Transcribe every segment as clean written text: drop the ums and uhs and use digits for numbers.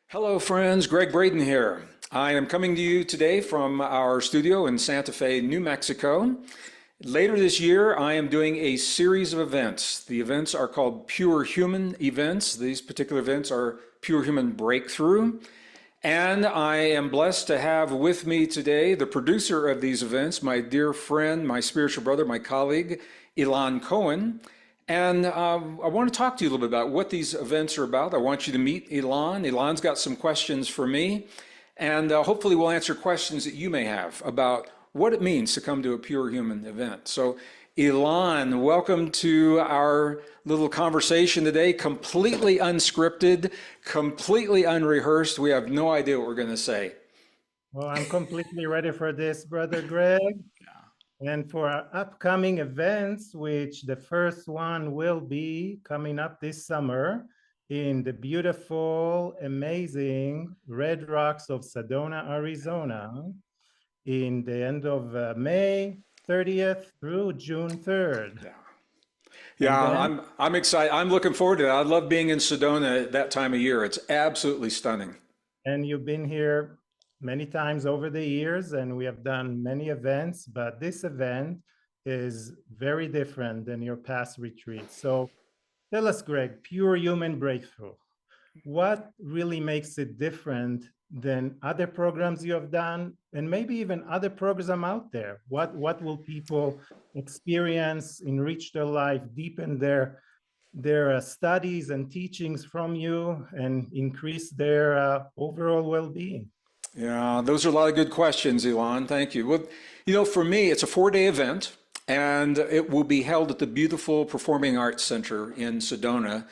Hello, friends. Gregg Braden here. I am coming to you today from our studio in Santa Fe, New Mexico. Later this year, I am doing a series of events. The events are called Pure Human events. These particular events are Pure Human Breakthrough. And I am blessed to have with me today the producer of these events, my dear friend, my spiritual brother, my colleague, Elan Cohen. And I want to talk to you a little bit about what these events are about. I want you to meet Elan. Elan's got some questions for me, and hopefully we'll answer questions that you may have about what it means to come to a Pure Human event. So, Elan, welcome to our little conversation today. Completely unscripted, completely unrehearsed. We have no idea what we're going to say. Well, I'm completely ready for this, Brother Greg. And for our upcoming events, which the first one will be coming up this summer in the beautiful, amazing Red Rocks of Sedona, Arizona, in the end of May 30th through June 3rd. Yeah. And Yeah, then, I'm excited. I'm looking forward to it. I love being in Sedona at that time of year. It's absolutely stunning. and you've been here many times over the years, and we have done many events, but this event is very different than your past retreats. So tell us, Greg, Pure Human Breakthrough. What really makes it different than other programs you have done, and maybe even other programs out there? What will people experience, enrich their life, deepen their studies and teachings from you, and increase their overall well-being? Yeah, those are a lot of good questions, Elon. Thank you. Well, for me, it's a 4-day event, and it will be held at the beautiful Performing Arts Center in Sedona.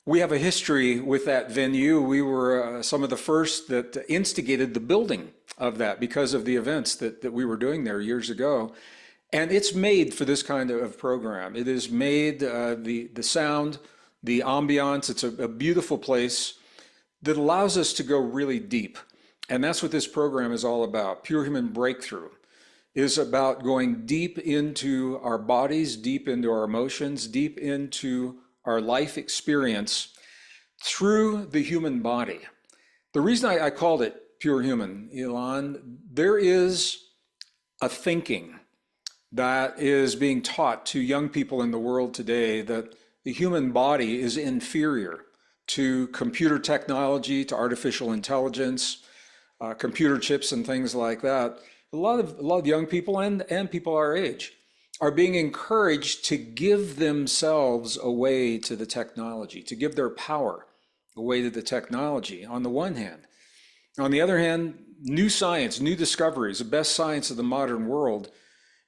We have a history with that venue. We were some of the first that instigated the building of that because of the events that we were doing there years ago. And it's made for this kind of program. It is made, the sound, the ambiance, it's a beautiful place that allows us to go really deep. And that's what this program is all about. Pure Human Breakthrough is about going deep into our bodies, deep into our emotions, deep into our life experience through the human body. The reason I called it Pure Human, Elan, there is a thinking that is being taught to young people in the world today that the human body is inferior to computer technology, to artificial intelligence, computer chips and things like that. A lot of young people and people our age are being encouraged to give themselves away to the technology, to give their power away to the technology on the one hand. On the other hand, new science, new discoveries, the best science of the modern world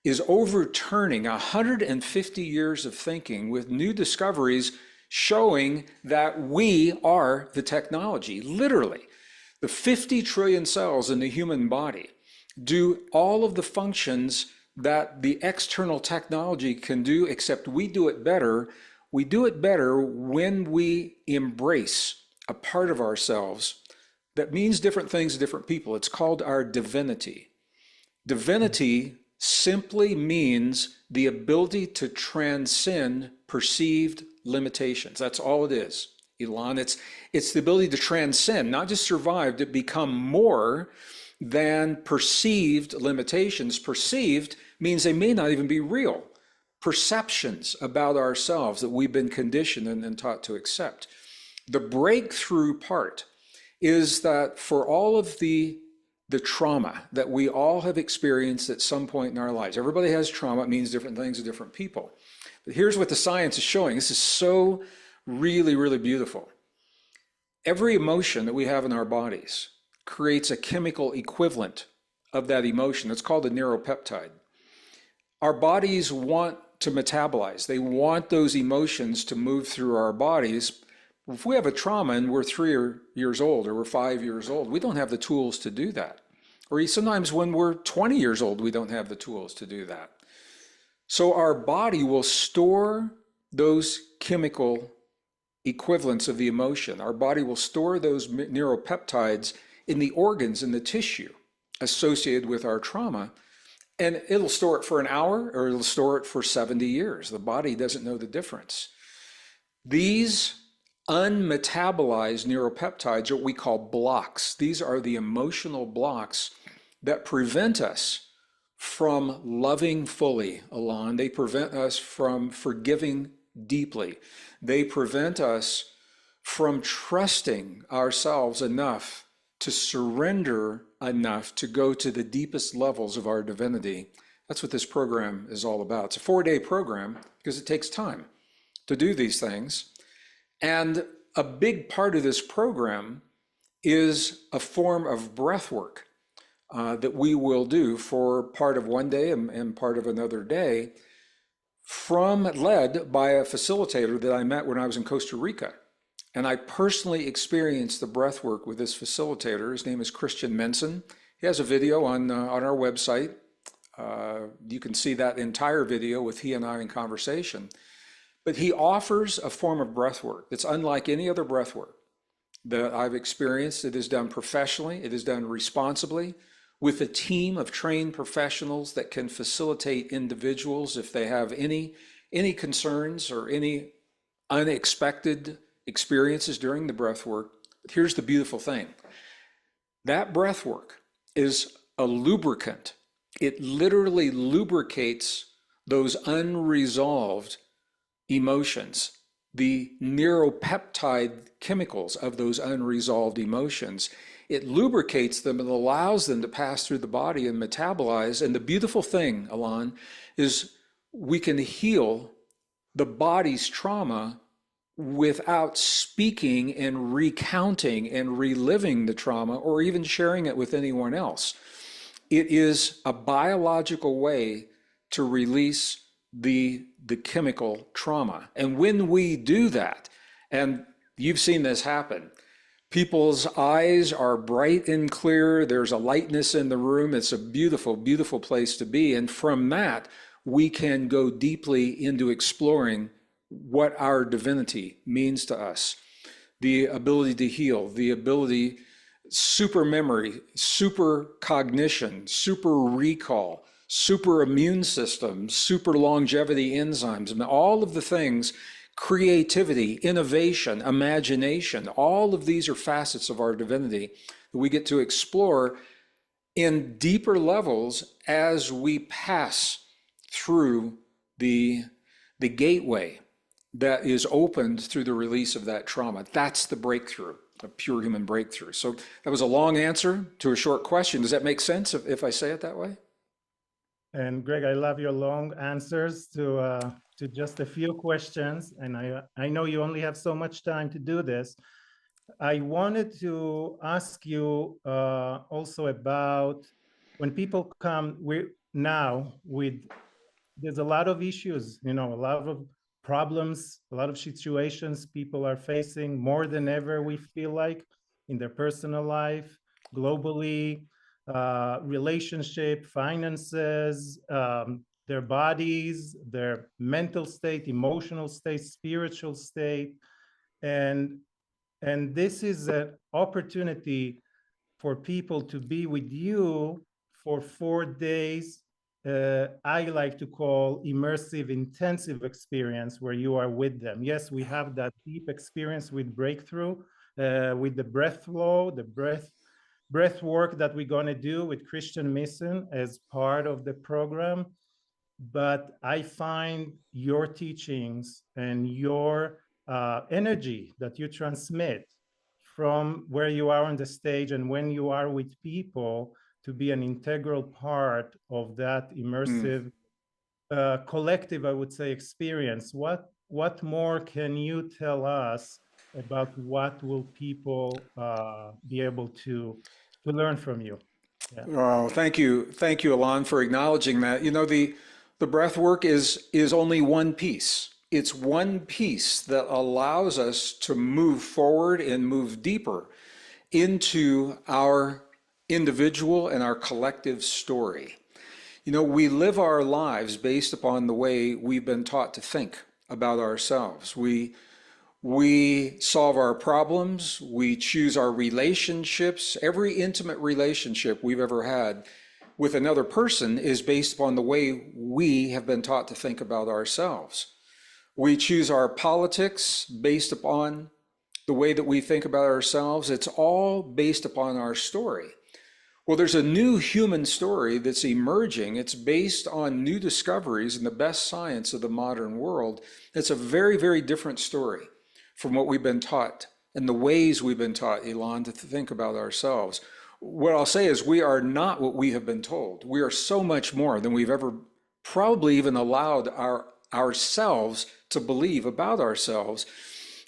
is overturning 150 years of thinking with new discoveries showing that we are the technology, literally. The 50 trillion cells in the human body do all of the functions that the external technology can do, except we do it better. We do it better when we embrace a part of ourselves that means different things to different people. It's called our divinity. Divinity simply means the ability to transcend perceived limitations. That's all it is, Elan. It's the ability to transcend, not just survive, to become more than perceived limitations. Perceived means they may not even be real. Perceptions about ourselves that we've been conditioned and taught to accept. The breakthrough part is that for all of the trauma that we all have experienced at some point in our lives, everybody has trauma. It means different things to different people. But here's what the science is showing. This is so really, really beautiful. Every emotion that we have in our bodies creates a chemical equivalent of that emotion. It's called a neuropeptide. Our bodies want to metabolize. They want those emotions to move through our bodies. If we have a trauma and we're 3 years old or we're 5 years old, we don't have the tools to do that. Or sometimes when we're 20 years old, we don't have the tools to do that. So our body will store those chemical equivalents of the emotion. Our body will store those neuropeptides in the organs, in the tissue associated with our trauma. And it'll store it for an hour or it'll store it for 70 years. The body doesn't know the difference. These unmetabolized neuropeptides, what we call blocks. These are the emotional blocks that prevent us from loving fully, Elan. They prevent us from forgiving deeply. They prevent us from trusting ourselves enough to surrender enough to go to the deepest levels of our divinity. That's what this program is all about. It's a 4-day program because it takes time to do these things. And a big part of this program is a form of breath work that we will do for part of one day and part of another day, led by a facilitator that I met when I was in Costa Rica. And I personally experienced the breath work with this facilitator. His name is Christian Menson. He has a video on our website. You can see that entire video with he and I in conversation. But he offers a form of breath work that's unlike any other breath work that I've experienced. It is done professionally. It is done responsibly with a team of trained professionals that can facilitate individuals if they have any concerns or any unexpected experiences during the breath work. But here's the beautiful thing. That breath work is a lubricant. It literally lubricates those unresolved emotions, the neuropeptide chemicals of those unresolved emotions. It lubricates them and allows them to pass through the body and metabolize. And the beautiful thing, Elan, is we can heal the body's trauma without speaking and recounting and reliving the trauma or even sharing it with anyone else. It is a biological way to release the chemical trauma. And when we do that, and you've seen this happen, people's eyes are bright and clear. There's a lightness in the room. It's a beautiful, beautiful place to be. And from that, we can go deeply into exploring what our divinity means to us. The ability to heal, the ability, super memory, super cognition, super recall, super immune system, super longevity enzymes, and all of the things, creativity, innovation, imagination, all of these are facets of our divinity that we get to explore in deeper levels as we pass through the gateway that is opened through the release of that trauma. That's the breakthrough, a pure human breakthrough. So that was a long answer to a short question. Does that make sense if I say it that way? And Greg, I love your long answers to just a few questions. And I know you only have so much time to do this. I wanted to ask you also about when people come there's a lot of issues, a lot of problems, a lot of situations people are facing more than ever, we feel like, in their personal life, globally, relationship, finances, their bodies, their mental state, emotional state, spiritual state. And this is an opportunity for people to be with you for 4 days. I like to call immersive, intensive experience where you are with them. Yes, we have that deep experience with breakthrough, with the breath flow, the breath work that we're going to do with Christian Mission as part of the program. But I find your teachings and your energy that you transmit from where you are on the stage and when you are with people to be an integral part of that immersive, collective, I would say, experience. What more can you tell us about what will people be able to learn from you? Yeah. Oh, thank you, Elan, for acknowledging that. The breath work is only one piece. It's one piece that allows us to move forward and move deeper into our individual and our collective story. We live our lives based upon the way we've been taught to think about ourselves. We solve our problems, we choose our relationships. Every intimate relationship we've ever had with another person is based upon the way we have been taught to think about ourselves. We choose our politics based upon the way that we think about ourselves, it's all based upon our story. Well, there's a new human story that's emerging. It's based on new discoveries in the best science of the modern world. It's a very, very different story from what we've been taught and the ways we've been taught, Elan, to think about ourselves. What I'll say is we are not what we have been told. We are so much more than we've ever probably even allowed ourselves to believe about ourselves.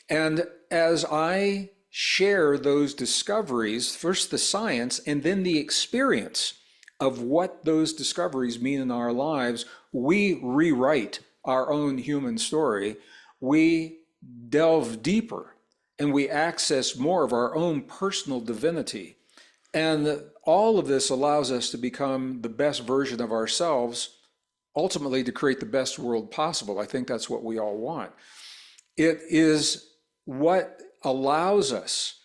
And as I share those discoveries, first the science and then the experience of what those discoveries mean in our lives, we rewrite our own human story. We delve deeper and we access more of our own personal divinity. And all of this allows us to become the best version of ourselves, ultimately to create the best world possible. I think that's what we all want. It is what allows us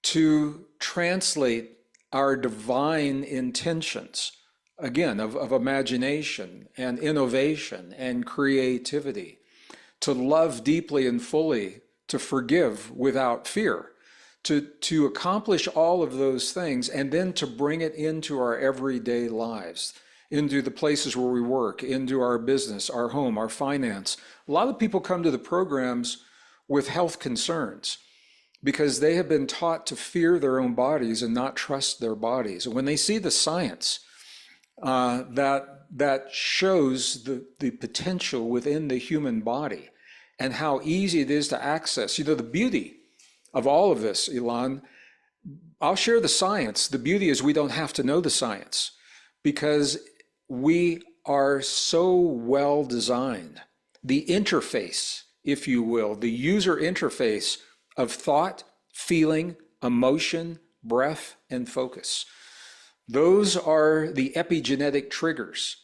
to translate our divine intentions, again, of imagination and innovation and creativity, to love deeply and fully, to forgive without fear, to accomplish all of those things, and then to bring it into our everyday lives, into the places where we work, into our business, our home, our finance. A lot of people come to the programs with health concerns because they have been taught to fear their own bodies and not trust their bodies. And when they see the science that shows the potential within the human body and how easy it is to access, the beauty of all of this, Elan, I'll share the science. The beauty is we don't have to know the science because we are so well designed. The interface, if you will, the user interface of thought, feeling, emotion, breath, and focus. Those are the epigenetic triggers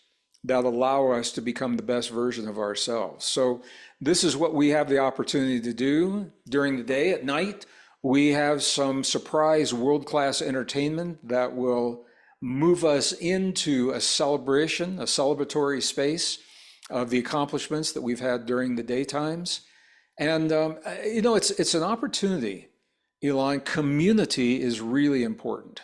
that allow us to become the best version of ourselves. So this is what we have the opportunity to do during the day. At night, we have some surprise world-class entertainment that will move us into a celebration, a celebratory space of the accomplishments that we've had during the daytimes. And, it's an opportunity, Elan. Community is really important.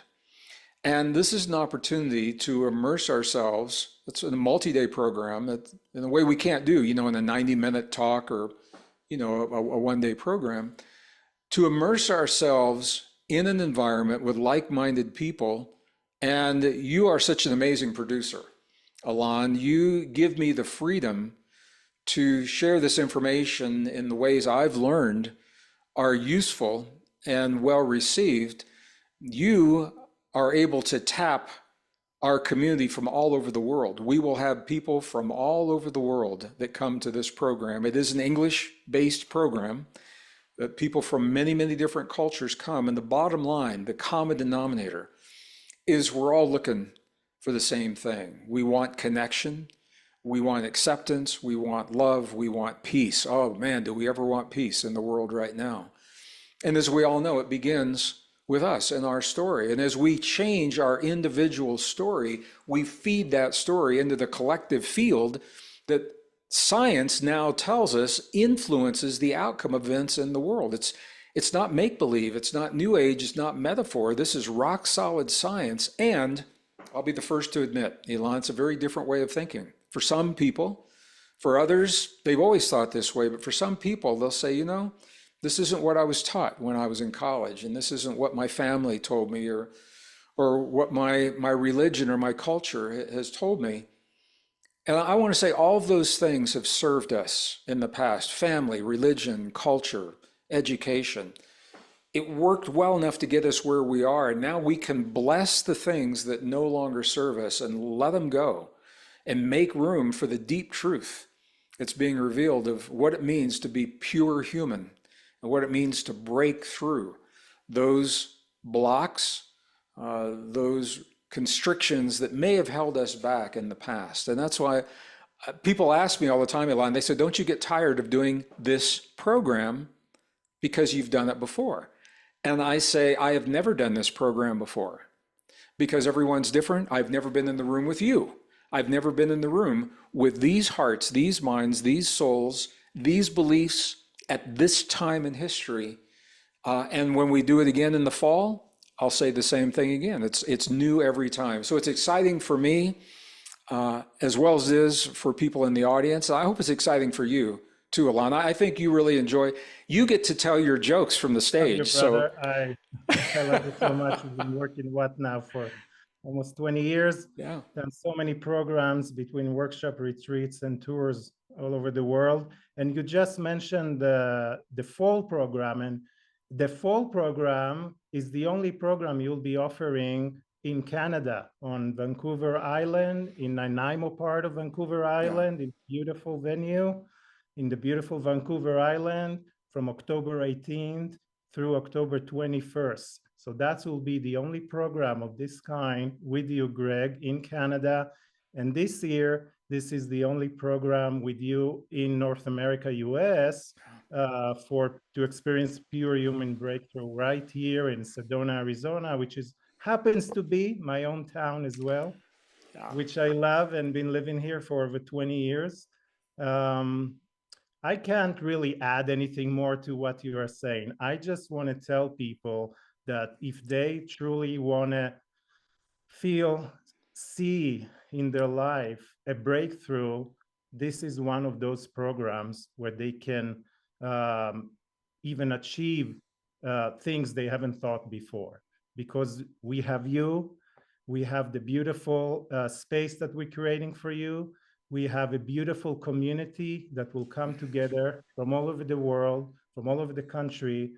And this is an opportunity to immerse ourselves. It's a multi-day program in a way we can't do, in a 90-minute talk or, a one-day program, to immerse ourselves in an environment with like-minded people. And you are such an amazing producer, Elan. You give me the freedom to share this information in the ways I've learned are useful and well received. You are able to tap our community from all over the world. We will have people from all over the world that come to this program. It is an English-based program that people from many, many different cultures come. And the bottom line, the common denominator, is we're all looking for the same thing. We want connection. We want acceptance. We want love. We want peace. Oh man, do we ever want peace in the world right now? And as we all know, it begins with us and our story. And as we change our individual story, we feed that story into the collective field that science now tells us influences the outcome of events in the world. It's not make-believe, it's not new age, it's not metaphor. This is rock solid science. And I'll be the first to admit, Elan, it's a very different way of thinking. For some people, for others, they've always thought this way, but for some people, they'll say, this isn't what I was taught when I was in college, and this isn't what my family told me or what my religion or my culture has told me. And I want to say all of those things have served us in the past: family, religion, culture, education. It worked well enough to get us where we are, and now we can bless the things that no longer serve us and let them go and make room for the deep truth that's being revealed of what it means to be pure human and what it means to break through those blocks, those constrictions that may have held us back in the past. And that's why people ask me all the time, Elan, they say, don't you get tired of doing this program because you've done it before? And I say, I have never done this program before because everyone's different. I've never been in the room with you. I've never been in the room with these hearts, these minds, these souls, these beliefs at this time in history. And when we do it again in the fall, I'll say the same thing again. It's new every time. So it's exciting for me, as well as it is for people in the audience. I hope it's exciting for you too, Elan. I think you really enjoy. You get to tell your jokes from the Love your stage. So brother. I love it so much. We've been working what now for almost 20 years. yeah, Done so many programs between workshop retreats and tours all over the world. And you just mentioned the fall program, and the fall program is the only program you'll be offering in Canada, on Vancouver Island, in Nanaimo part of Vancouver yeah, Island, in beautiful venue, in the beautiful Vancouver Island, from October 18th through October 21st. So that will be the only program of this kind with you, Gregg, in Canada. And this year, this is the only program with you in North America, US, to experience pure human breakthrough right here in Sedona, Arizona, which happens to be my own town as well, yeah. which I love and been living here for over 20 years. Um, I can't really add anything more to what you are saying. I just want to tell people that if they truly want to feel, see in their life a breakthrough, this is one of those programs where they can even achieve things they haven't thought before. Because we have you, we have the beautiful space that we're creating for you. We have a beautiful community that will come together from all over the world, from all over the country,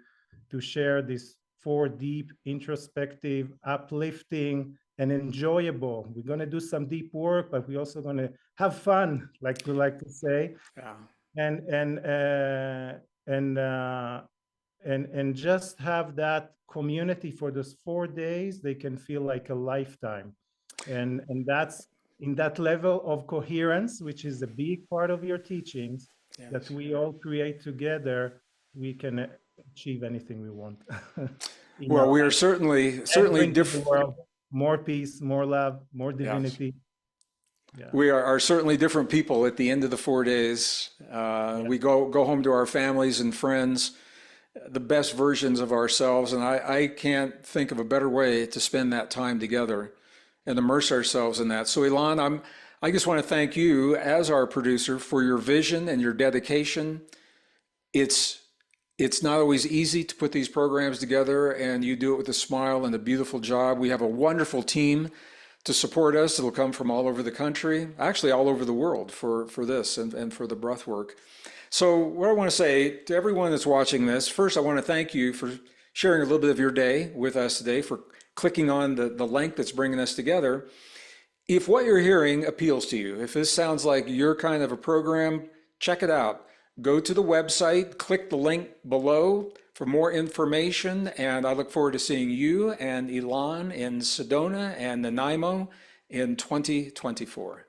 to share this 4 deep, introspective, uplifting, and enjoyable. We're going to do some deep work, but we're also going to have fun, like we like to say, Yeah. and and uh, and uh, and just have that community for those 4 days. They can feel like a lifetime, and that's in that level of coherence, which is a big part of your teachings, that Yes. we all create together. We can achieve anything we want in our Well, we are life and certainly bring to the different. world more peace, more love, more Yes. divinity. Yeah, We are certainly different people at the end of the 4 days. yeah, We go home to our families and friends, the best versions of ourselves, and I can't think of a better way to spend that time together and immerse ourselves in that. So, Elan, I just want to thank you as our producer for your vision and your dedication. It's it's not always easy to put these programs together, and you do it with a smile and a beautiful job. We have a wonderful team to support us. It'll come from all over the country, actually all over the world for this and for the breath work. So what I want to say to everyone that's watching this, first I want to thank you for sharing a little bit of your day with us today, for clicking on the link that's bringing us together. If what you're hearing appeals to you, if this sounds like your kind of a program, check it out. Go to the website, click the link below for more information, and I look forward to seeing you and Elan in Sedona and Nanaimo in 2024.